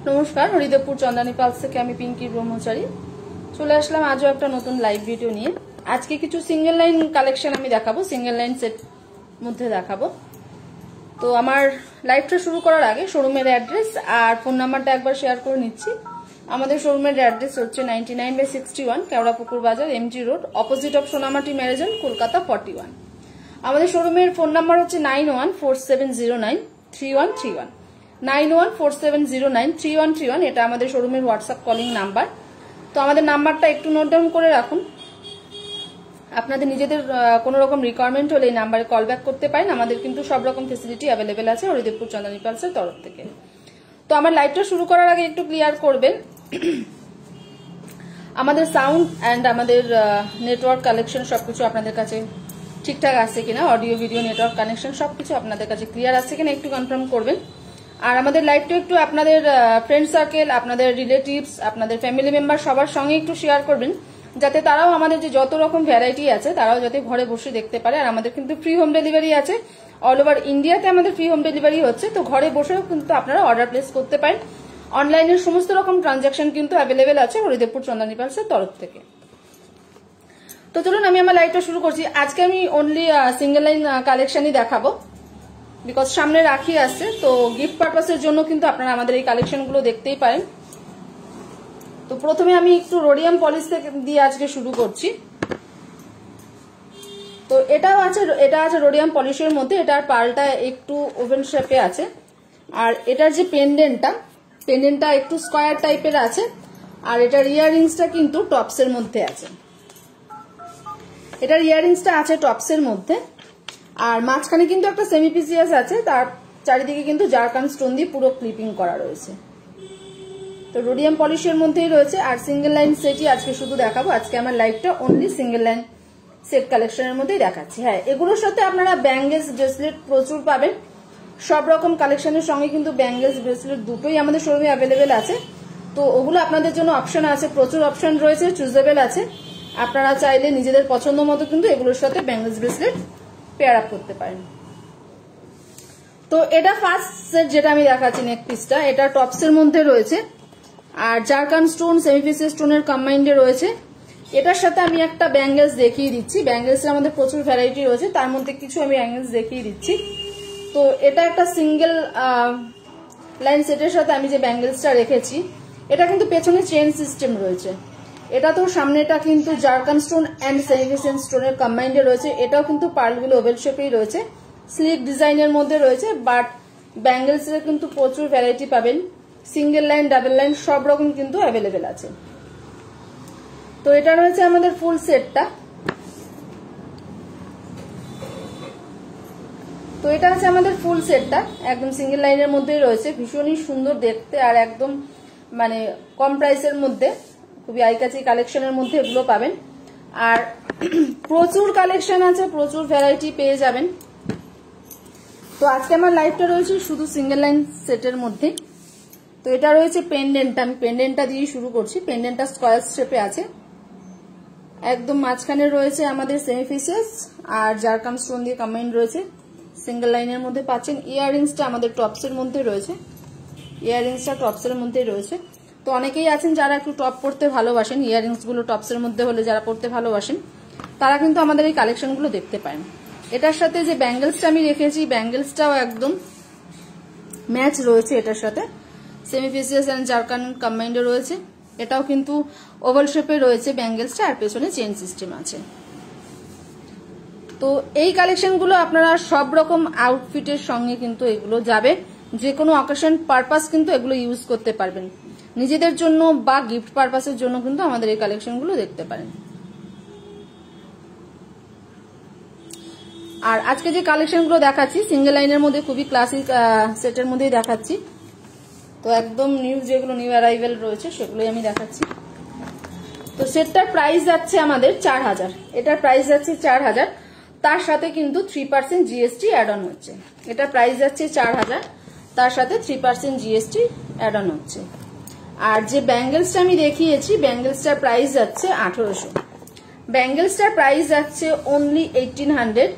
নমস্কার, হরিদেবপুর চন্দানী পালস থেকে আমি পিঙ্কি ব্রহ্মচারী চলে আসলাম আজও একটা নতুন লাইভ ভিডিও নিয়ে। আজকে কিছু সিঙ্গেল লাইন কালেকশন আমি দেখাবো, সিঙ্গেল লাইন সেট মধ্যে দেখাবো। তো আমার লাইভটা শুরু করার আগে শোরুমের অ্যাড্রেস আর ফোন নাম্বারটা একবার শেয়ার করে নিচ্ছি। আমাদের শোরুমের অ্যাড্রেস হচ্ছে 99/61 Keorapukur Bazar, MG road, opposite of Sonamati ম্যারেজন, কলকাতা 41। আমাদের শোরুমের ফোন নাম্বার হচ্ছে 9147093131, 9147093131। এটা আমাদের শোরুমের হোয়াটসঅ্যাপ কলিং নাম্বার। তো আমাদের নাম্বারটা একটু নোট ডাউন করে রাখুন। আপনাদের নিজেদের কোনো রকম রিকোয়ারমেন্ট হলে এই নাম্বারে কল ব্যাক করতে পারেন। আমাদের কিন্তু সব রকম ফেসিলিটি অ্যাভেলেবেল আছে হরিদেবপুর চন্দানী পালসের তরফ থেকে। তো আমার লাইভটা শুরু করার আগে একটু ক্লিয়ার করবেন, আমাদের সাউন্ড অ্যান্ড আমাদের নেটওয়ার্ক কালেকশন সবকিছু আপনাদের কাছে ঠিকঠাক আছে কিনা, অডিও ভিডিও নেটওয়ার্ক কানেকশন সবকিছু আপনাদের কাছে ক্লিয়ার আছে কিনা একটু কনফার্ম করবেন। আর আমাদের লাইভটা একটু আপনাদের ফ্রেন্ড সার্কেল, আপনাদের রিলেটিভস, আপনাদের ফ্যামিলি মেম্বার সবার সঙ্গে একটু শেয়ার করবেন, যাতে তারাও আমাদের যে যত রকম ভ্যারাইটি আছে তারাও যাতে ঘরে বসে দেখতে পারে। আর আমাদের কিন্তু ফ্রি হোম ডেলিভারি আছে, অল ওভার ইন্ডিয়াতে আমাদের ফ্রি হোম ডেলিভারি হচ্ছে। তো ঘরে বসেও কিন্তু আপনারা অর্ডার প্লেস করতে পারেন। অনলাইনের সমস্ত রকম ট্রানজাকশন কিন্তু অ্যাভেলেবেল আছে হরিদেবপুর চন্দানী পালসের তরফ থেকে। তো চলুন আমি আমার লাইভটা শুরু করছি। আজকে আমি অনলি সিঙ্গেল লাইন কালেকশনই দেখাবো, বিকজ সামনে রাখি আসছে। তো গিফট পারপাসের জন্য কিন্তু আপনারা আমাদের এই কালেকশনগুলো দেখতেই পারেন। তো প্রথমে আমি একটু রোডিয়াম পলিশ দিয়ে আজকে শুরু করছি। তো এটা আছে রোডিয়াম পলিশের মধ্যে। এটার পালটা একটু ওভেন শেপে আছে, আর এটার যে পেন্ডেন্টটা একটু স্কোয়ার টাইপের আছে, আর এটার ইয়াররিংসটা কিন্তু টপসের মধ্যে আছে। এটার ইয়াররিংসটা আছে টপসের মধ্যে, আর মাঝখানে কিন্তু একটা সেমি পিসিএস আছে, তার চারিদিকে কিন্তু জারকান স্টোন দিয়ে পুরো ক্লিপিং করা রয়েছে। তো রোডিয়াম পলিশের মধ্যেই রয়েছে। আর সিঙ্গেল লাইন সেটই আজকে শুধু দেখাবো। আজকে আমার লাইভটা অনলি সিঙ্গেল লাইন সেট কালেকশনের মধ্যেই দেখাচ্ছি। হ্যাঁ, এগুলোর সাথে আপনারা ব্যাঙ্গেলস ব্রেসলেট প্রচুর পাবেন। সব রকম কালেকশনের সঙ্গে কিন্তু ব্যাঙ্গেলস ব্রেসলেট দুটোই আমাদের শোরুমে অ্যাভেলেবেল আছে। তো ওগুলো আপনাদের জন্য অপশন আছে, প্রচুর অপশন রয়েছে, চুজেবল আছে। আপনারা চাইলে নিজেদের পছন্দ মতো কিন্তু এগুলোর সাথে ব্যাঙ্গেলস ব্রেসলেট পেয়ার আপ করতে পারেন। তো এটা ফার্স্ট সেট যেটা আমি দেখাচ্ছি, নেক পিসটা, এটা টপসের মধ্যে রয়েছে, আর জারকান স্টোন সেমিফিসিয়াস স্টোনের কম্বাইন্ডে রয়েছে। এটার সাথে আমি একটা ব্যাঙ্গেলস দেখিয়ে দিচ্ছি। ব্যাঙ্গেলসের আমাদের প্রচুর ভ্যারাইটি রয়েছে, তার মধ্যে কিছু আমি ব্যাঙ্গেলস দেখিয়ে দিচ্ছি। তো এটা একটা সিঙ্গেল লাইন সেটের সাথে আমি যে ব্যাঙ্গেলসটা রেখেছি, এটা কিন্তু পেছনে চেন সিস্টেম রয়েছে। এটা তো সামনেটা কিন্তু জারকান স্টোন অ্যান্ড সেমিফিসিয়াস স্টোনের কম্বাইন্ডে রয়েছে। এটাও কিন্তু পার্লগুলো ওভেল শেপেই রয়েছে, স্লিক ডিজাইনের মধ্যে রয়েছে। বাট ব্যাঙ্গেলসের কিন্তু প্রচুর ভ্যারাইটি পাবেন, সিঙ্গেল লাইন, ডাবল লাইন সব রকম কিন্তু অ্যাভেলেবেল আছে। তো এটা রয়েছে আমাদের ফুল সেটটা। তো এটা আছে আমাদের ফুল সেটটা, একদম সিঙ্গেল লাইনের মধ্যেই রয়েছে। ভীষণই সুন্দর দেখতে, আর একদম মানে কম প্রাইসের মধ্যে, খুবই আইকাচি কালেকশনের মধ্যে এগুলো পাবেন। আর প্রচুর কালেকশন আছে, প্রচুর ভ্যারাইটি পেয়ে যাবেন। তো আজকে আমার লাইভটা রয়েছে শুধু সিঙ্গেল লাইন সেটের মধ্যে। তো এটা রয়েছে পেন্ডেন্টটা, আমি পেন্ডেন্টটা দিয়ে শুরু করছি। পেন্ডেন্টটা স্কোয়ার শেপে আছে, একদম মাঝখানে রয়েছে আমাদের সেমিফিসিয়াস আর জারকান স্টোন দিয়ে কম্বাইন্ড রয়েছে, সিঙ্গেল লাইনের মধ্যে পাচ্ছেন। ইয়াররিংসটা আমাদের টপসের মধ্যে রয়েছে, ইয়াররিংসটা টপসের মধ্যেই রয়েছে। তো অনেকেই আছেন যারা একটু টপ পরতে ভালোবাসেন, ইয়াররিংস গুলো টপসের মধ্যে হলে যারা পরতে ভালোবাসেন তারা কিন্তু আমাদের এই কালেকশনগুলো দেখতে পারেন। এটার সাথে যে ব্যাঙ্গেলসটা আমি রেখেছি, ব্যাঙ্গেলসটাও একদম ম্যাচ রয়েছে এটার সাথে, সেমিফিসিয়াস এন্ড জারকান কম্বাইন্ডে রয়েছে। এটাও কিন্তু ওভাল শেপে রয়েছে ব্যাঙ্গেলসটা, আর পেছনে চেন সিস্টেম আছে। তো এই কালেকশনগুলো আপনারা সব রকম আউটফিটের সঙ্গে কিন্তু এগুলো যাবে, যে কোনো অকেশন পারপাস কিন্তু এগুলো ইউজ করতে পারবেন, নিজেদের জন্য বা গিফট পারপাসের জন্য কিন্তু আমাদের এই কালেকশনগুলো দেখতে পারেন। আর আজকে যে কালেকশনগুলো দেখাচ্ছি সিঙ্গেল লাইনের মধ্যে খুবই ক্লাসিক সেটের মধ্যেই দেখাচ্ছি। তো একদম নিউ, যেগুলো নিউ অ্যারাইভেল রয়েছে সেগুলোই আমি দেখাচ্ছি। তো সেটটার প্রাইস যাচ্ছে আমাদের 4000, এটার প্রাইস যাচ্ছে 4000, তার সাথে কিন্তু 3% জিএসটি অ্যাড অন হচ্ছে। এটা প্রাইস যাচ্ছে 4000, তার সাথে 3% জিএসটি অ্যাড অন হচ্ছে। আর যে ব্যাঙ্গেলসটা আমি দেখিয়েছি, ব্যাঙ্গেলসটার প্রাইস যাচ্ছে 1800, ব্যাঙ্গেলসটার প্রাইস যাচ্ছে অনলি 1800।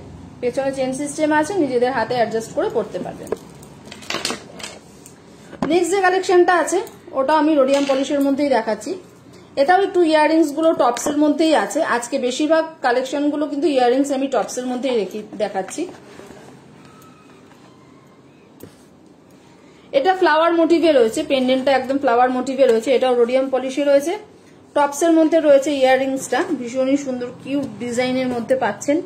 পেছনে চেন সিস্টেম আছে, নিজেদের হাতে অ্যাডজাস্ট করে পড়তে পারবেন। নেক্সট যে কালেকশনটা আছে ওটা আমি রোডিয়াম পলিশের মধ্যেই দেখাচ্ছি। এটাও একটু ইয়াররিংস গুলো টপসের মধ্যেই আছে। আজকে বেশিরভাগ কালেকশন গুলো কিন্তু ইয়াররিংস আমি টপসের মধ্যেই দেখাচ্ছি। এটা ফ্লাওয়ার মোটিভে রয়েছে, পেন্ডেন্টটা একদম ফ্লাওয়ার মোটিভে রয়েছে। এটাও রোডিয়াম পলিশে রয়েছে। টপসের মধ্যে রয়েছে ইয়াররিংসটা ভীষণই সুন্দর কিউট ডিজাইনের মধ্যে পাচ্ছেন।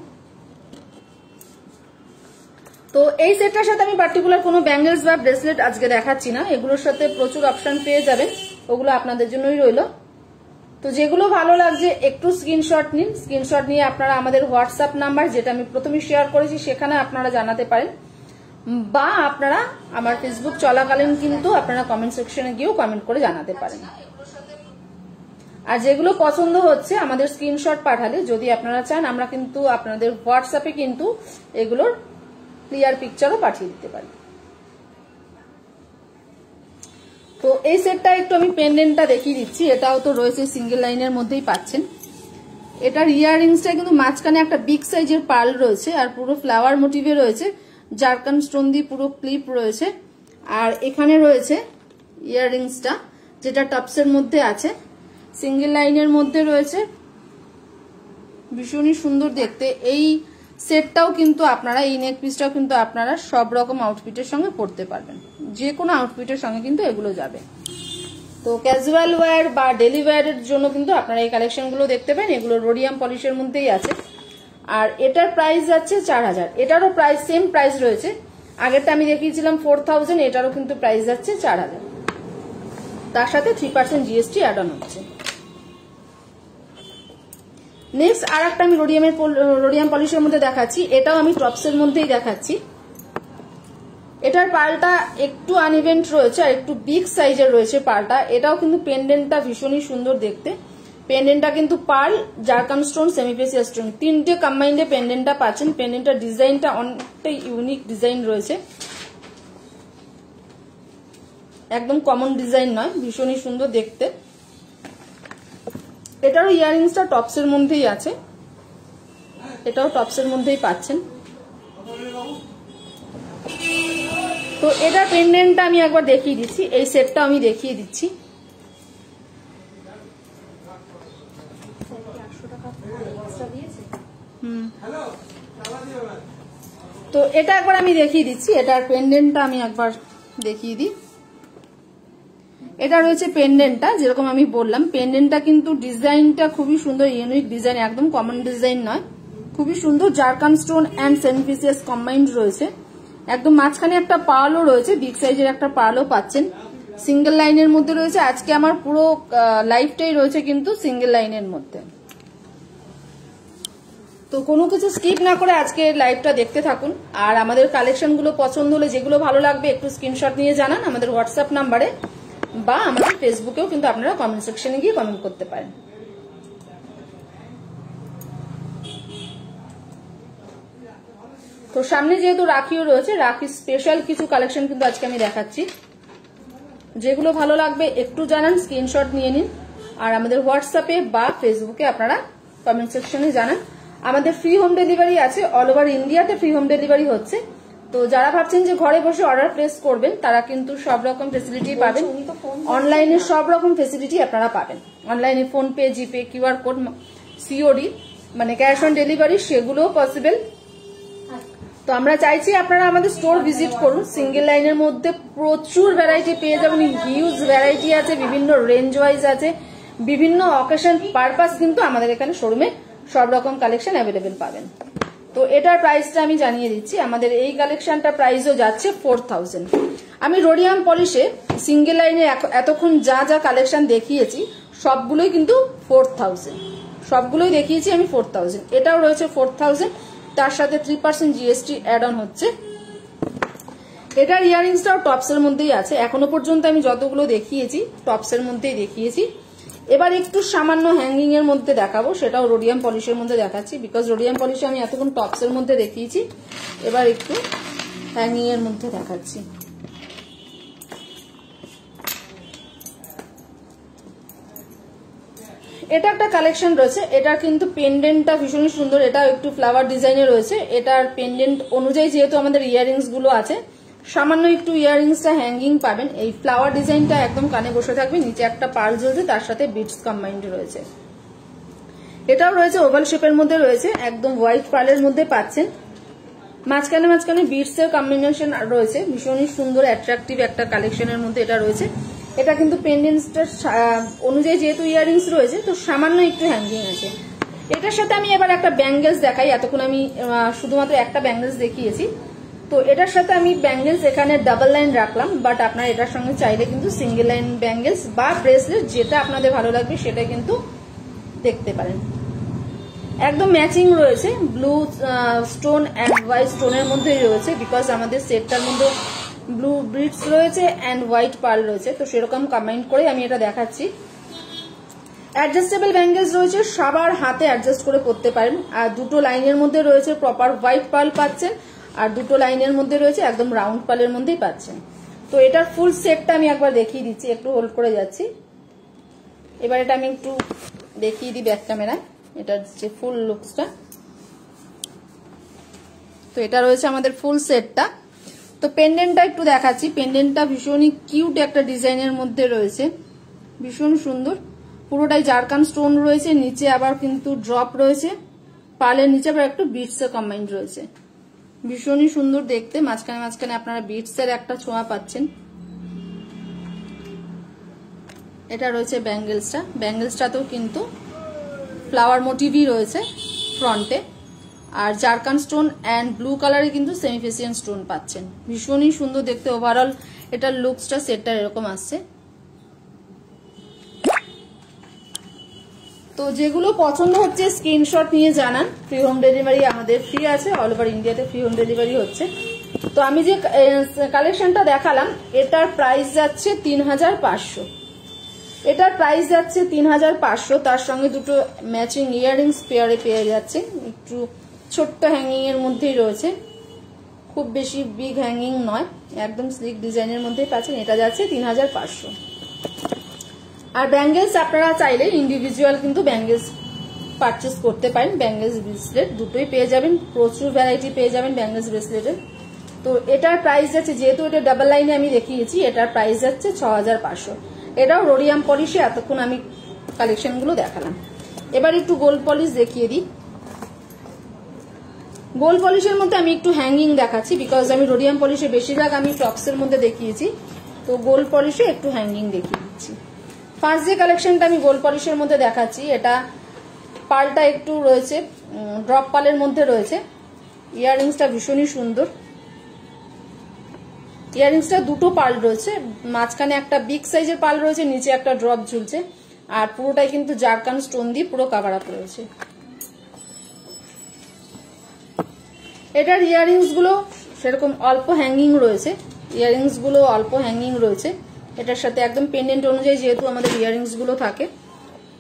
তো এই সেটটার সাথে আমি পার্টিকুলার কোনো ব্যাঙ্গেলস বা ব্রেসলেট আজকে দেখাচ্ছি না, এগুলোর সাথে প্রচুর অপশন পেয়ে যাবেন, ওগুলো আপনাদের জন্যই রইল। তো যেগুলো ভালো লাগছে একটু স্ক্রিনশট নিন, স্ক্রিনশট নিয়ে আপনারা আমাদের হোয়াটসঅ্যাপ নাম্বার যেটা আমি প্রথমে শেয়ার করেছি সেখানে আপনারা জানাতে পারেন, বা আপনারা আমার ফেসবুক চলাকালীন কিন্তু আপনারা কমেন্ট সেকশনে গিয়েও কমেন্ট করে জানাতে পারেন। আর যেগুলো পছন্দ হচ্ছে আমাদের স্ক্রিনশট পাঠালে যদি আপনারা চান আমরা কিন্তু আপনাদের হোয়াটসঅ্যাপে কিন্তু এগুলোর ক্লিয়ার পিকচারও পাঠিয়ে দিতে পারি। তো এই সেটটা একটু আমি পেন্ডেন্টটা দেখিয়ে দিচ্ছি। এটাও তো রয়েছে সিঙ্গেল লাইনের মধ্যেই পাচ্ছেন। এটার ইয়াররিংসটা কিন্তু মাঝখানে একটা বিগ সাইজের পার্ল রয়েছে আর পুরো ফ্লাওয়ার মোটিভে রয়েছে, জারকান স্টোন দিয়ে পুরো ক্লিপ রয়েছে। আর এখানে রয়েছে ইয়াররিংসটা যেটা টপসের মধ্যে আছে, সিঙ্গেল লাইনের মধ্যে রয়েছে, ভীষণই সুন্দর দেখতে। এই সেটটাও কিন্তু আপনারা, এই নেক পিসটাও কিন্তু আপনারা সব রকম আউটফিটের সঙ্গে পরতে পারবেন, যে কোনো আউটফিটের সঙ্গে কিন্তু এগুলো যাবে। তো ক্যাজুয়াল ওয়্যার বা ডেলি ওয়্যারের জন্য কিন্তু আপনারা এই কালেকশনগুলো দেখতে পাবেন, এগুলো রোডিয়াম পলিশের মধ্যেই আছে। আর এটার প্রাইস যাচ্ছে 4000, এটারও প্রাইস সেম প্রাইস রয়েছে, আগেরটা আমি দেখিয়েছিলাম 4000, এটারও কিন্তু প্রাইস যাচ্ছে 4000, তার সাথে 3% জিএসটি অ্যাড অন হচ্ছে। নেক্সট আর একটা আমি রোডিয়াম পলিশের মধ্যে দেখাচ্ছি, এটাও আমি টপসের মধ্যেই দেখাচ্ছি। এটার পালটা একটু আনইভেন্ট রয়েছে আর একটু বিগ সাইজের রয়েছে পালটা। এটাও কিন্তু পেন্ডেন্টটা ভীষণই সুন্দর দেখতে। পেন্ডেন্টটা কিন্তু পার্ল, জারকান স্টোন, সেমিপ্রেসিয়াস স্টোন তিনটে কম্বাইন্ডে পেন্ডেন্টটা পাচ্ছেন। পেন্ডেন্টটার ডিজাইনটা অনেকটা ইউনিক ডিজাইন রয়েছে, একদম কমন ডিজাইন নয়, ভীষণই সুন্দর দেখতে। এটারও ইয়াররিংসটা টপসের মধ্যেই আছে, এটাও টপসের মধ্যেই পাচ্ছেন। তো এটা পেন্ডেন্টটা আমি একবার দেখিয়ে দিচ্ছি, এই সেটটা আমি দেখিয়ে দিচ্ছি। তো এটা একবার আমি দেখিয়ে দিচ্ছি, এটার পেন্ডেন্টটা আমি একবার দেখিয়ে দিই। এটা রয়েছে পেন্ডেন্টটা, যেরকম আমি বললাম পেন্ডেন্টটা কিন্তু ডিজাইনটা খুবই সুন্দর, ইউনিক ডিজাইন, একদম কমন ডিজাইন নয়, খুবই সুন্দর। জারকান স্টোন অ্যান্ড সেমিপ্রেসিয়াস কম্বাইন্ড রয়েছে, একদম মাঝখানে একটা পার্লও রয়েছে, বিগ সাইজের একটা পার্লও পাচ্ছেন। সিঙ্গেল লাইনের মধ্যে রয়েছে, আজকে আমার পুরো লাইফটাই রয়েছে কিন্তু সিঙ্গেল লাইনের মধ্যে। তো কোনো কিছু স্কিপ না করে আজকে লাইভটা দেখতে থাকুন। আর আমাদের কালেকশনগুলো পছন্দ হলে, যেগুলো ভালো লাগবে একটু স্ক্রিনশট নিয়ে জানান আমাদের হোয়াটসঅ্যাপ নাম্বারে, বা আমাদের ফেসবুকেও কিন্তু আপনারা কমেন্ট সেকশনে গিয়ে কমেন্ট করতে পারেন। তো সামনে যেহেতু রাখিও রয়েছে, রাখি স্পেশাল কিছু কালেকশন কিন্তু আজকে আমি দেখাচ্ছি, যেগুলো ভালো লাগবে একটু জানান, স্ক্রিনশট নিয়ে নিন। আর আমাদের হোয়াটসঅ্যাপে বা ফেসবুকে আপনারা কমেন্ট সেকশনে জানান। আমাদের ফ্রি হোম ডেলিভারি আছে, অল ওভার ইন্ডিয়াতে ফ্রি হোম ডেলিভারি হচ্ছে। তো যারা ভাবছেন যে ঘরে বসে অর্ডার প্লেস করবেন, তারা কিন্তু সব রকম ফেসিলিটি পাবেন, অনলাইনে সব রকম ফেসিলিটি আপনারা পাবেন। অনলাইনে ফোনপে, জিপে, কিউআর কোড, সিওডি মানে ক্যাশ অন ডেলিভারি, সেগুলোও পসিবল। তো আমরা চাইছি আপনারা আমাদের স্টোর ভিজিট করুন। সিঙ্গেল লাইনের মধ্যে প্রচুর ভ্যারাইটি পেয়ে যাবেন, হিউজ ভ্যারাইটি আছে, বিভিন্ন রেঞ্জ ওয়াইজ আছে, বিভিন্ন অকেশন পারপাস কিন্তু আমাদের এখানে শোরুমে সব রকম কালেকশন অ্যাভেলেবেল পাবেন। তো এটার প্রাইসটা আমি জানিয়ে দিচ্ছি, আমাদের এই কালেকশনটার প্রাইসও যাচ্ছে 4000। আমি রোডিয়াম পলিশে সিঙ্গেল লাইনে এতক্ষণ যা যা কালেকশন দেখিয়েছি সবগুলোই কিন্তু 4000, সবগুলোই দেখিয়েছি আমি 4000। এটাও রয়েছে 4000, তার সাথে 3% জিএসটি অ্যাড অন হচ্ছে। এটার ইয়াররিংসটাও টপসের মধ্যেই আছে, এখনো পর্যন্ত আমি যতগুলো দেখিয়েছি টপসের মধ্যেই দেখিয়েছি। এবার একটু সামান্য হ্যাঙ্গিং এর মধ্যে দেখাবো, সেটাও রোডিয়াম পলিশের মধ্যে দেখাচ্ছি, বিকজ রোডিয়াম পলিশে আমি এতক্ষণ টপসের মধ্যে দেখিয়েছি, এবার একটু হ্যাঙ্গিং এর মধ্যে দেখাচ্ছি। এটা একটা কালেকশন রয়েছে, এটার কিন্তু পেন্ডেন্টটা ভীষণই সুন্দর, এটা একটু ফ্লাওয়ার ডিজাইনে রয়েছে। এটার পেন্ডেন্ট অনুযায়ী যেহেতু আমাদের ইয়াররিংস গুলো আছে, সামান্য একটু ইয়াররিংসটা হ্যাঙ্গিং পাবেন। এই ফ্লাওয়ার ডিজাইনটা একদম কানে বসে থাকবে, নিচে একটা পার্ল জ্বলছে, তার সাথে বিটস কম্বাইন্ড রয়েছে। এটাও রয়েছে ওভাল শেপের মধ্যে রয়েছে, একদম হোয়াইট পার্লের মধ্যে পাচ্ছেন। মাঝখানে মাঝখানে বিটস এর কম্বিনেশন রয়েছে, ভীষণই সুন্দর অ্যাট্রাকটিভ একটা কালেকশনের মধ্যে এটা রয়েছে। এটা কিন্তু পেন্ডেন্টসটার অনুযায়ী যেহেতু ইয়াররিংস রয়েছে, তো সামান্য একটু হ্যাঙ্গিং আছে। এটার সাথে আমি এবার একটা ব্যাঙ্গেলস দেখাই। এতক্ষণ আমি শুধুমাত্র একটা ব্যাঙ্গেলস দেখিয়েছি, তো এটার সাথে আমি ব্যাঙ্গেলস এখানে ডাবল লাইন রাখলাম, বাট আপনারা এটার সঙ্গে চাইলে কিন্তু সিঙ্গেল লাইন ব্যাঙ্গেলস বা ব্রেসলেট যেটা আপনাদের ভালো লাগবে সেটা কিন্তু দেখতে পারেন। একদম ম্যাচিং রয়েছে, ব্লু স্টোন অ্যান্ড হোয়াইট স্টোনের মধ্যেই রয়েছে, বিকজ আমাদের সেটটার মধ্যে ব্লু বিটস রয়েছে অ্যান্ড হোয়াইট পার্ল রয়েছে, তো সেরকম কম্বাইন করে আমি এটা দেখাচ্ছি। অ্যাডজাস্টেবল ব্যাঙ্গেলস রয়েছে, সবার হাতে অ্যাডজাস্ট করে পরতে পারেন। আর দুটো লাইনের মধ্যে রয়েছে প্রপার হোয়াইট পার্ল পাচ্ছেন, আর দুটো লাইনের মধ্যে রয়েছে একদম রাউন্ড পার্লের মধ্যেই পাচ্ছেন। তো এটার ফুল সেটটা আমি একবার দেখিয়ে দিচ্ছি, একটু হোল্ড করে যাচ্ছি। এবার এটা আমি একটু দেখিয়ে দিই ব্যাক ক্যামেরায়, এটার যে ফুল লুকসটা। তো এটা রয়েছে আমাদের ফুল সেটটা। তো পেন্ডেন্টটা একটু দেখাচ্ছি। পেন্ডেন্টটা ভীষণই কিউট একটা ডিজাইনের মধ্যে রয়েছে, ভীষণ সুন্দর। পুরোটাই জারকান স্টোন রয়েছে, নিচে আবার কিন্তু ড্রপ রয়েছে, পার্লের নিচে আবার একটু বিটস এর কম্বাইন্ড রয়েছে, ভীষণই সুন্দর দেখতে। মাঝখানে মাঝখানে আপনারা বিটস এর একটা ছোঁয়া পাচ্ছেন। এটা রয়েছে ব্যাঙ্গেলসটা। ব্যাঙ্গেলসটাতেও কিন্তু ফ্লাওয়ার মোটিভই রয়েছে ফ্রন্টে, আর জারকান স্টোন অ্যান্ড ব্লু কালারে কিন্তু সেমিফেসিয়ান স্টোন পাচ্ছেন, ভীষণই সুন্দর দেখতে। ওভারঅল এটার লুকসটা সেটটা এরকম আসছে। তো যেগুলো পছন্দ হচ্ছে স্ক্রিনশট নিয়ে জানান। ফ্রি হোম ডেলিভারি আমাদের ফ্রি আছে, অল ওভার ইন্ডিয়াতে ফ্রি হোম ডেলিভারি হচ্ছে। তো আমি যে কালেকশনটা দেখালাম এটার প্রাইস যাচ্ছে 3500। এটার প্রাইস যাচ্ছে 3500, তার সঙ্গে দুটো ম্যাচিং ইয়াররিংস পেয়ারে পেয়ে যাচ্ছে। একটু ছোট্ট হ্যাঙ্গিং এর মধ্যেই রয়েছে, খুব বেশি বিগ হ্যাঙ্গিং নয়, একদম স্লিক ডিজাইনের মধ্যেই পাচ্ছেন। এটা যাচ্ছে 3500। আর ব্যাঙ্গেলস আপনারা চাইলে ইন্ডিভিজুয়াল কিন্তু ব্যাঙ্গেলস পারচেস করতে পারেন। ব্যাঙ্গেলস ব্রেসলেট দুটোই পেয়ে যাবেন, প্রচুর ভ্যারাইটি পেয়ে যাবেন ব্যাঙ্গেলস ব্রেসলেটের। তো এটার প্রাইস যাচ্ছে, যেহেতু এটা ডাবল লাইনে আমি দেখিয়েছি, এটার প্রাইস যাচ্ছে 6500। এটাও রোডিয়াম পলিশে এতক্ষণ আমি কালেকশনগুলো দেখালাম। এবার একটু গোল্ড পলিশ দেখিয়ে দিই। গোল্ড পলিশের মধ্যে আমি একটু হ্যাঙ্গিং দেখাচ্ছি, বিকজ আমি রোডিয়াম পলিশে বেশিরভাগ আমি টপসের মধ্যে দেখিয়েছি, তো গোল্ড পলিশে একটু হ্যাঙ্গিং দেখিয়ে দিচ্ছি। ফার্স্ট যে কালেকশনটা আমি গোল্ড পলিশের মধ্যে দেখাচ্ছি, এটা পার্লটা একটু রয়েছে ড্রপ পার্লের মধ্যে রয়েছে। ইয়াররিংসটা ভীষণই সুন্দর, ইয়াররিংসটা দুটো পার্ল রয়েছে, মাঝখানে একটা বিগ সাইজের পার্ল রয়েছে, নিচে একটা ড্রপ ঝুলছে, আর পুরোটাই কিন্তু জারকান স্টোন দিয়ে পুরো কাভার আপ রয়েছে। এটার ইয়াররিংস গুলো সেরকম অল্প হ্যাঙ্গিং রয়েছে, ইয়াররিংস গুলো অল্প হ্যাঙ্গিং রয়েছে। এটার সাথে একদম পেন্ডেন্ট অনুযায়ী যেহেতু আমাদের ইয়াররিংস গুলো থাকে,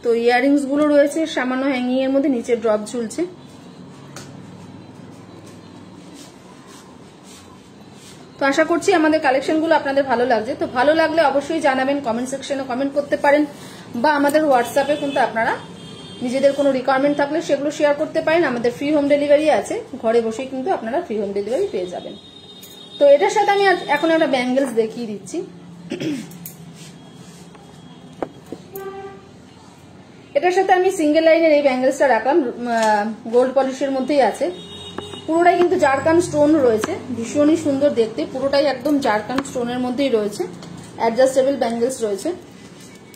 তো ইয়াররিংস গুলো রয়েছে সামান্য হ্যাঙ্গিং এর মধ্যে, নিচে ড্রপ ঝুলছে। তো আশা করছি আমাদের কালেকশন গুলো আপনাদের ভালো লাগছে। তো ভালো লাগলে অবশ্যই জানাবেন, কমেন্ট সেকশনে কমেন্ট করতে পারেন, বা আমাদের হোয়াটসঅ্যাপে কিন্তু আপনারা নিজেদের কোনো রিকোয়ারমেন্ট থাকলে সেগুলো শেয়ার করতে পারেন। আমাদের ফ্রি হোম ডেলিভারি আছে, ঘরে বসেই কিন্তু আপনারা ফ্রি হোম ডেলিভারি পেয়ে যাবেন। তো এটার সাথে আমি এখন একটা ব্যাঙ্গেলস দেখিয়ে দিচ্ছি। এটার সাথে আমি সিঙ্গেল লাইনের এই ব্যাঙ্গেলসটা রাখলাম, গোল্ড পলিশের মধ্যেই আছে। পুরোটাই কিন্তু জারকান স্টোন রয়েছে, ভীষণই সুন্দর দেখতে, পুরোটাই একদম জারকান স্টোনের মধ্যেই রয়েছে। অ্যাডজাস্টেবল ব্যাঙ্গেলস রয়েছে,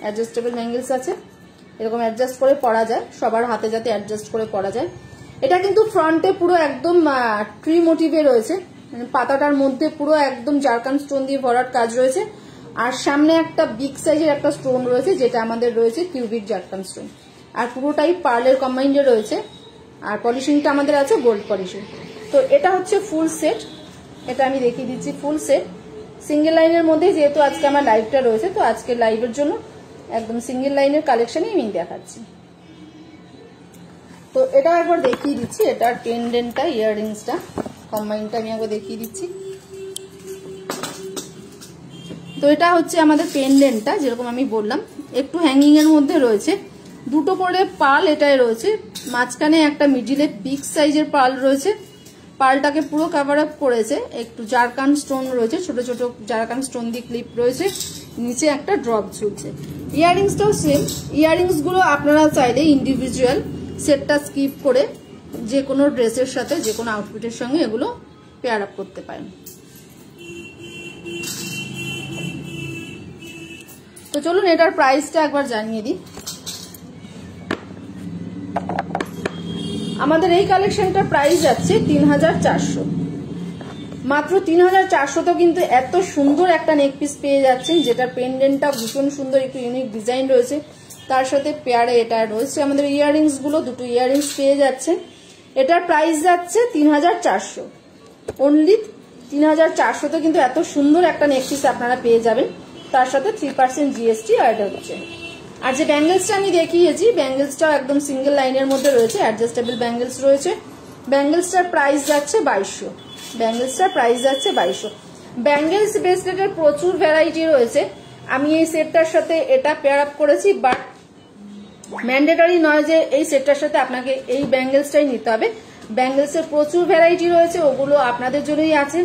অ্যাডজাস্টেবল ব্যাঙ্গেলস আছে, এরকম অ্যাডজাস্ট করে পরা যায়, সবার হাতে যাতে অ্যাডজাস্ট করে পরা যায়। এটা কিন্তু ফ্রন্টে পুরো একদম ট্রি মোটিভে রয়েছে, মানে পাতাটার মধ্যে পুরো একদম জারকান স্টোন দিয়ে ভরাট কাজ রয়েছে, আর সামনে একটা বিগ সাইজের একটা স্টোন রয়েছে, যেটা আমাদের রয়েছে কিউবিক জারকান স্টোন, আর পুরোটাই পার্লের কম্বাইন্ডে রয়েছে। আর পলিশিংটা আমাদের আছে গোল্ড পলিশিং। তো এটা হচ্ছে ফুল সেট, এটা আমি দেখিয়ে দিচ্ছি ফুল সেট সিঙ্গেল লাইনের মধ্যে। যেহেতু আজকে আমার লাইভটা রয়েছে, তো আজকে লাইভের জন্য একদম সিঙ্গেল লাইনের কালেকশনই আমি দেখাচ্ছি। তো এটা একবার দেখিয়ে দিচ্ছি, এটার পেন্ডেন্টটা ইয়াররিংসটা কম্বাইনটা আমি একবার দেখিয়ে দিচ্ছি। তো এটা হচ্ছে আমাদের পেন্ডেন্টটা, যেরকম আমি বললাম একটু হ্যাঙ্গিং এর মধ্যে রয়েছে, দুটো করে পার্ল এটাই রয়েছে, মাঝখানে একটা মিডিলে বিগ সাইজের পার্ল রয়েছে, পার্লটাকে পুরো কভার আপ করেছে, একটু জারকান স্টোন রয়েছে, ছোট ছোট জারকান স্টোন দিয়ে ক্লিপ রয়েছে, নিচে একটা ড্রপ ঝুলছে। ইয়াররিংসটাও সেম। ইয়াররিংস গুলো আপনারা চাইলে ইন্ডিভিজুয়াল সেটটা স্কিপ করে যে কোনো ড্রেসের সাথে যে কোনো আউটফিটের সঙ্গে এগুলো পেয়ার আপ করতে পারেন। তো চলুন এটার প্রাইসটা একবার জানিয়ে দিই। আমাদের এই কালেকশনটার প্রাইস যাচ্ছে 3400, মাত্র 3400। তো কিন্তু এত সুন্দর একটা নেক পিস পেয়ে যাচ্ছেন, যেটার পেন্ডেন্টটা ভীষণ সুন্দর, একটু ইউনিক ডিজাইন রয়েছে, তার সাথে পেয়ারে এটা রয়েছে আমাদের ইয়াররিংস গুলো, দুটো ইয়াররিংস পেয়ে যাচ্ছে। এটার প্রাইস যাচ্ছে 3400, অনলি 3400। তো কিন্তু এত সুন্দর একটা নেক পিস আপনারা পেয়ে যাবেন, তার সাথে 3% জিএসটি অ্যাড হচ্ছে। আর যে ব্যাঙ্গেলসটা আমি দেখিয়েছি, ব্যাঙ্গেলসটাও একদম সিঙ্গেল লাইনের মধ্যে রয়েছে, অ্যাডজাস্টেবল ব্যাঙ্গেলস রয়েছে। ব্যাঙ্গেলসটার প্রাইস যাচ্ছে 2200, ব্যাঙ্গেলসটার প্রাইস যাচ্ছে 2200। ব্যাঙ্গেলস ব্রেসলেটের প্রচুর ভ্যারাইটি রয়েছে। আমি এই সেটটার সাথে এটা পেয়ার আপ করেছি, বাট ম্যান্ডেটরি নয় যে এই সেটটার সাথে আপনাকে এই ব্যাঙ্গেলসটাই নিতে হবে। ব্যাঙ্গেলসের প্রচুর ভ্যারাইটি রয়েছে, ওগুলো আপনাদের জন্যই আছে।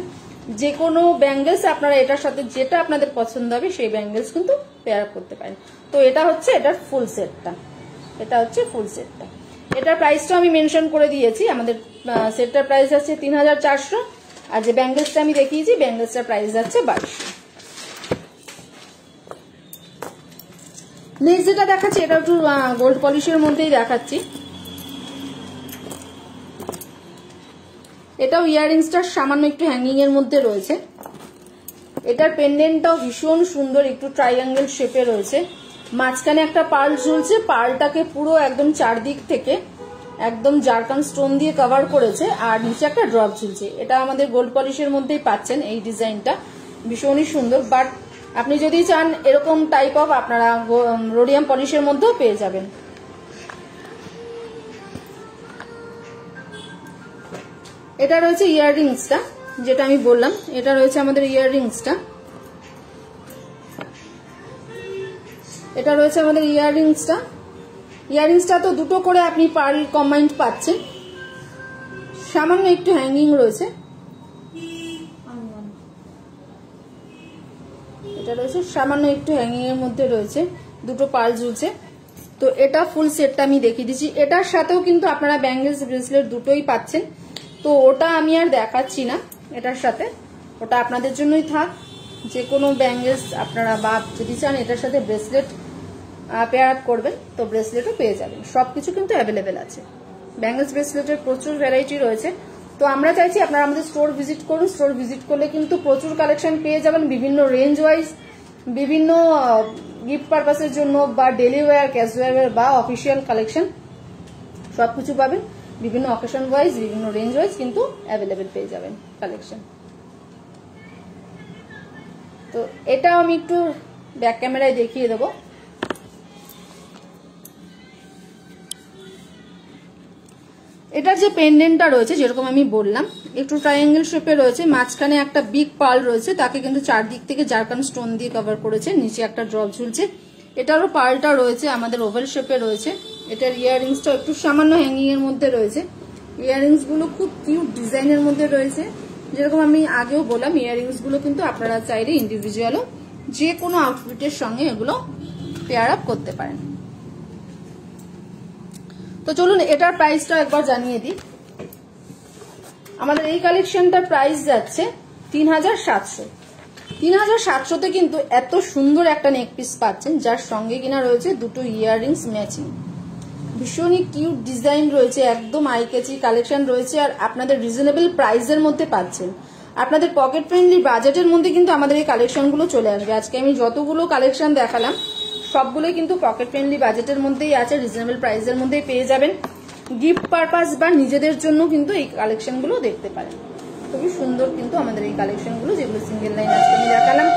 যে কোনো ব্যাঙ্গেলস আপনারা এটার সাথে যেটা আপনাদের পছন্দ হবে সেই ব্যাঙ্গেলস কিন্তু পেয়ার আপ করতে পারেন। তো এটা হচ্ছে এটার ফুল সেটটা, এটা হচ্ছে ফুল সেটটা। এটার প্রাইসটা আমি মেনশন করে দিয়েছি। আমাদের সেটটার প্রাইস আছে 3400, আর যে ব্যাঙ্গেলসটা আমি দেখিয়েছি ব্যাঙ্গেলসটার প্রাইস যাচ্ছে 2200। নেক্সট যেটা দেখাচ্ছি এটা একটু গোল্ড পলিশের মধ্যেই দেখাচ্ছি। এটাও ইয়াররিংসটার সামান্য একটু হ্যাঙ্গিং এর মধ্যে রয়েছে। এটার পেন্ডেন্টটাও ভীষণ সুন্দর, একটু ট্রাইঅ্যাঙ্গেল শেপে রয়েছে, মাঝখানে একটা পার্ল ঝুলছে, পার্লটাকে পুরো একদম চারদিক থেকে একদম জারকান স্টোন দিয়ে কভার করেছে, আর নিচে একটা ড্রপ ঝুলছে। এটা আমাদের গোল্ড পলিশের মধ্যেই পাচ্ছেন এই ডিজাইনটা, ভীষণই সুন্দর। বাট আপনি যদি চান এরকম টাইপ অফ আপনারা রোডিয়াম পলিশের মধ্যেও পেয়ে যাবেন। এটা রয়েছে ইয়াররিংসটা, যেটা আমি বললাম, এটা রয়েছে আমাদের ইয়াররিংসটা। এটা রয়েছে আমাদের ইয়াররিংসটা। ইয়াররিংসটা তো দুটো করে আপনি পার্ল কম্বাইন্ড পাচ্ছেন, সামান্য একটু হ্যাঙ্গিং রয়েছে। এটা রয়েছে সামান্য একটু হ্যাঙ্গিং এর মধ্যে রয়েছে, দুটো পার্ল ঝুলছে। তো এটা ফুল সেটটা আমি দেখিয়ে দিচ্ছি। এটার সাথেও কিন্তু আপনারা ব্যাঙ্গেলস ব্রেসলেট দুটোই পাচ্ছেন। তো ওটা আমি আর দেখাচ্ছি না এটার সাথে, ওটা আপনাদের জন্যই থাক। যে কোনো ব্যাঙ্গেলস আপনারা বা যদি চান এটার সাথে ব্রেসলেট পেয়ার আপ করবেন তো ব্রেসলেটও পেয়ে যাবেন, সবকিছু কিন্তু অ্যাভেলেবেল আছে। ব্যাঙ্গেলস ব্রেসলেটের প্রচুর ভ্যারাইটি রয়েছে। তো আমরা চাইছি আপনারা আমাদের স্টোর ভিজিট করুন। স্টোর ভিজিট করলে কিন্তু প্রচুর কালেকশন পেয়ে যাবেন, বিভিন্ন রেঞ্জ ওয়াইজ, বিভিন্ন গিফট পারপাসের জন্য বা ডেলি ওয়্যার, ক্যাজুয়াল ওয়্যার বা অফিসিয়াল কালেকশন সবকিছু পাবেন। বিভিন্ন অকেশন ওয়াইজ, বিভিন্ন রেঞ্জ ওয়াইজ কিন্তু অ্যাভেলেবেল পেয়ে যাবেন কালেকশন। তো এটাও আমি একটু ব্যাক ক্যামেরায় দেখিয়ে দেবো। এটার যে পেন্ডেন্টটা রয়েছে যেরকম আমি বললাম একটু ট্রায়াঙ্গেল শেপে রয়েছে, মাঝখানে একটা বিগ পার্ল রয়েছে, তাকে কিন্তু চারদিক থেকে জারকান স্টোন দিয়ে কভার করেছে, নিচে একটা ড্রপ ঝুলছে। এটারও পার্লটা রয়েছে আমাদের ওভাল শেপে রয়েছে। এটার ইয়াররিংসটা একটু সামান্য হ্যাঙ্গিং এর মধ্যে রয়েছে। ইয়াররিংস গুলো খুব কিউট ডিজাইনের মধ্যে রয়েছে। যেরকম আমি আগেও বললাম ইয়াররিংস গুলো কিন্তু আপনারা চাইলে ইন্ডিভিজুয়ালও যে কোনো আউটফিটের সঙ্গে এগুলো পেয়ার আপ করতে পারেন। তো চলুন এটার প্রাইসটা একবার জানিয়ে দিই। আমাদের এই কালেকশনটার প্রাইস যাচ্ছে 3700। 3700-তে কিন্তু এত সুন্দর একটা নেক পিস পাচ্ছেন, যার সঙ্গে কিনা রয়েছে দুটো ইয়াররিংস ম্যাচিং। ভীষণই কিউট ডিজাইন রয়েছে, একদম আইকেচি কালেকশন রয়েছে, আর আপনাদের রিজনেবল প্রাইসের মধ্যে পাচ্ছেন। আপনাদের পকেট ফ্রেন্ডলি বাজেটের মধ্যে কিন্তু আমাদের এই কালেকশনগুলো চলে আসবে। আজকে আমি যতগুলো কালেকশন দেখালাম সবগুলোই কিন্তু পকেট ফ্রেন্ডলি বাজেটের মধ্যেই আছে, রিজনেবল প্রাইসের মধ্যেই পেয়ে যাবেন। গিফট পারপাস বা নিজেদের জন্য কিন্তু এই কালেকশনগুলো দেখতে পারেন। খুবই সুন্দর কিন্তু আমাদের এই কালেকশনগুলো, যেগুলো সিঙ্গেল লাইন আজকে আমি দেখালাম।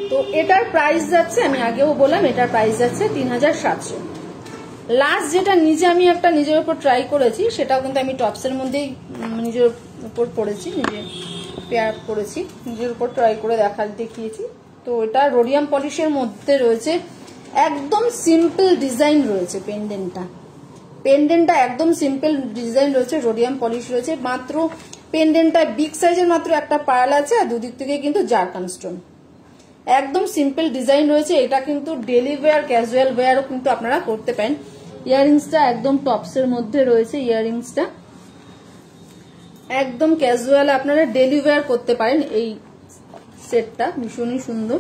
তো এটার প্রাইস যাচ্ছে, আমি আগেও বললাম এটার প্রাইস যাচ্ছে 3700। লাস্ট যেটা নিজে আমি একটা নিজের উপর ট্রাই করেছি, সেটাও কিন্তু আমি টপসের মধ্যেই নিজের উপর পড়েছি, নিজে পেয়ার করেছি, নিজের উপর ট্রাই করে দেখিয়েছি। তো এটা রোডিয়াম পলিশের মধ্যে রয়েছে, একদম সিম্পল ডিজাইন রয়েছে পেন্ডেন্টটা, পেন্ডেন্টটা একদম সিম্পল ডিজাইন রয়েছে, রোডিয়াম পলিশ রয়েছে, মাত্র পেন্ডেন্টটা বিগ সাইজের মাত্র একটা পার্ল আছে আর দুদিক থেকে কিন্তু জারকান স্টোন, একদম সিম্পল ডিজাইন রয়েছে। এটা কিন্তু ডেলি ওয়্যার ক্যাজুয়াল ওয়্যারও কিন্তু আপনারা করতে পারেন। ইয়াররিংসটা একদম টপসের মধ্যে রয়েছে, ইয়াররিংসটা একদম ক্যাজুয়াল আপনারা ডেলি ওয়্যার করতে পারেন। এই সেটটা ভীষণই সুন্দর,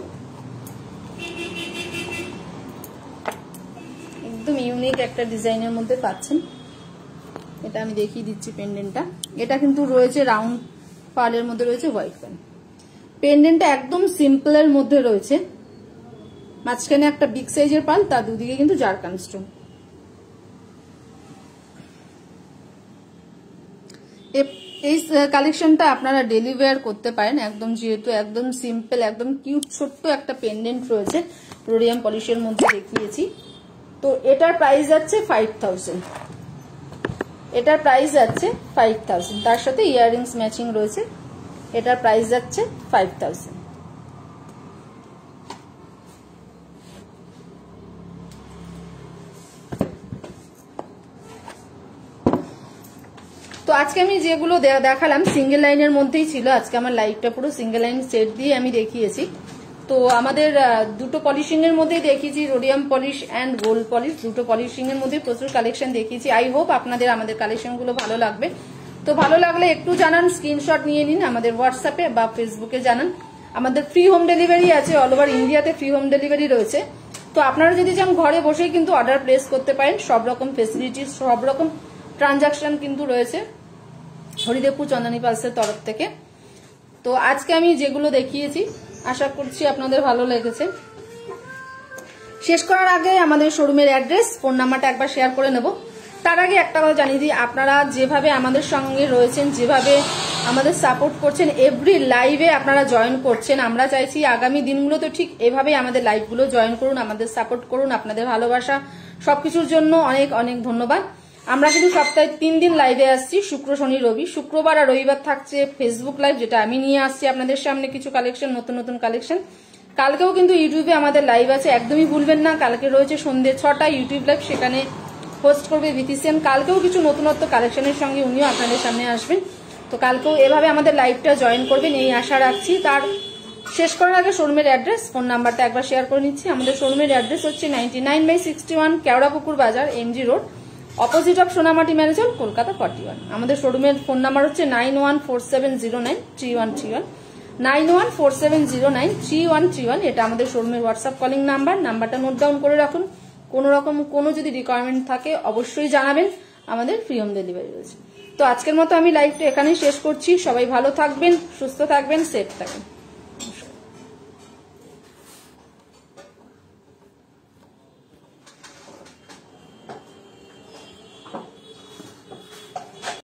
একদম ইউনিক একটা ডিজাইনের মধ্যে পাচ্ছেন। এটা আমি দেখিয়ে দিচ্ছি পেন্ডেন্টটা, এটা কিন্তু রয়েছে রাউন্ড পার্লের মধ্যে রয়েছে হোয়াইট পেন। পেন্ডেন্টটা একদম সিম্পলের মধ্যে রয়েছে, মাঝখানে একটা বিগ সাইজের পার্ল, তার দুদিকে কিন্তু জারকান স্টোন। এই কালেকশনটা আপনারা ডেলি ওয়্যার করতে পারেন একদম, যেহেতু একদম সিম্পল একদম কিউট ছোট্ট একটা পেন্ডেন্ট রয়েছে রোডিয়াম পলিশের মধ্যে দেখিয়েছি। তো এটার প্রাইস যাচ্ছে 5000, এটার প্রাইস যাচ্ছে 5000, তার সাথে ইয়াররিংস ম্যাচিং রয়েছে। এটার প্রাইস যাচ্ছে 5000। তো আজকে আমি যেগুলো দেখালাম সিঙ্গেল লাইনের মধ্যেই ছিল, আজকে আমার লাইভটা পুরো সিঙ্গেল লাইন সেট দিয়ে আমি দেখিয়েছি। তো আমাদের দুটো পলিশিং এর মধ্যেই দেখিয়েছি, rhodium polish and gold polish, দুটো পলিশিং এর মধ্যে প্রচুর কালেকশন দেখিয়েছি। আই হোপ আপনাদের আমাদের কালেকশন গুলো ভালো লাগবে। তো ভালো লাগলে একটু জানান, স্ক্রিনশট নিয়ে নিন, আমাদের হোয়াটসঅ্যাপে বা ফেসবুকে জানান। আমাদের ফ্রি হোম ডেলিভারি আছে, অল ওভার ইন্ডিয়াতে ফ্রি হোম ডেলিভারি রয়েছে। তো আপনারা যদি চান ঘরে বসেই কিন্তু অর্ডার প্লেস করতে পারেন, সব রকম ফেসিলিটিস সব রকম ট্রানজাকশন কিন্তু রয়েছে হরিদেবপুর চন্দনী পালসের তরফ থেকে। তো আজকে আমি যেগুলো দেখিয়েছি আশা করছি আপনাদের ভালো লেগেছে। শেষ করার আগে আমাদের শোরুমের অ্যাড্রেস, ফোন নাম্বারটা একবার শেয়ার করে নেব। তার আগে একটা কথা জানিয়ে দিই, আপনারা যেভাবে আমাদের সঙ্গে রয়েছেন, যেভাবে আমাদের সাপোর্ট করছেন, এভরি লাইভে আপনারা জয়েন করছেন, আমরা চাইছি আগামী দিনগুলোতে ঠিক এভাবেই আমাদের লাইভগুলো জয়েন করুন, আমাদের সাপোর্ট করুন। আপনাদের ভালোবাসা সবকিছুর জন্য অনেক অনেক ধন্যবাদ। আমরা কিন্তু সপ্তাহে 3 দিন লাইভে আসছি, শুক্র শনি রবি। শুক্রবার আর রবিবার থাকছে ফেসবুক লাইভ, যেটা আমি নিয়ে আসছি আপনাদের সামনে কিছু কালেকশন, নতুন নতুন কালেকশন। কালকেও কিন্তু ইউটিউবে আমাদের লাইভ আছে, একদমই ভুলবেন না। কালকে রয়েছে সন্ধ্যে 6টায় ইউটিউব লাইভ, সেখানে হোস্ট করবে বিথিসিয়ান। কালকেও কিছু নতুনত্ব কালেকশনের সঙ্গে উনিও আপনাদের সামনে আসবেন। তো কালকেও এভাবে আমাদের লাইভটা জয়েন করবেন এই আশা রাখছি। তার শেষ করার আগে শোরুমের অ্যাড্রেস, ফোন নাম্বারটা একবার শেয়ার করে নিচ্ছি। আমাদের শোরুমের অ্যাড্রেস হচ্ছে 99/61 Keorapukur Bazar, MG road, opposite of Sonamati ম্যারেজন, কলকাতা 41। আমাদের শোরুমের ফোন নাম্বার হচ্ছে 9147093131, 9147093131। এটা আমাদের শোরুমের হোয়াটসঅ্যাপ কলিং নাম্বার। নাম্বারটা নোট ডাউন করে রাখুন। কোনো যদি রিকোয়ারমেন্ট থাকে অবশ্যই জানাবেন, আমাদের ফ্রি হোম ডেলিভারি রয়েছে। তো আজকের মতো আমি লাইভটা এখানেই শেষ করছি। সবাই ভালো থাকবেন, সুস্থ থাকবেন, সেফ থাকবেন।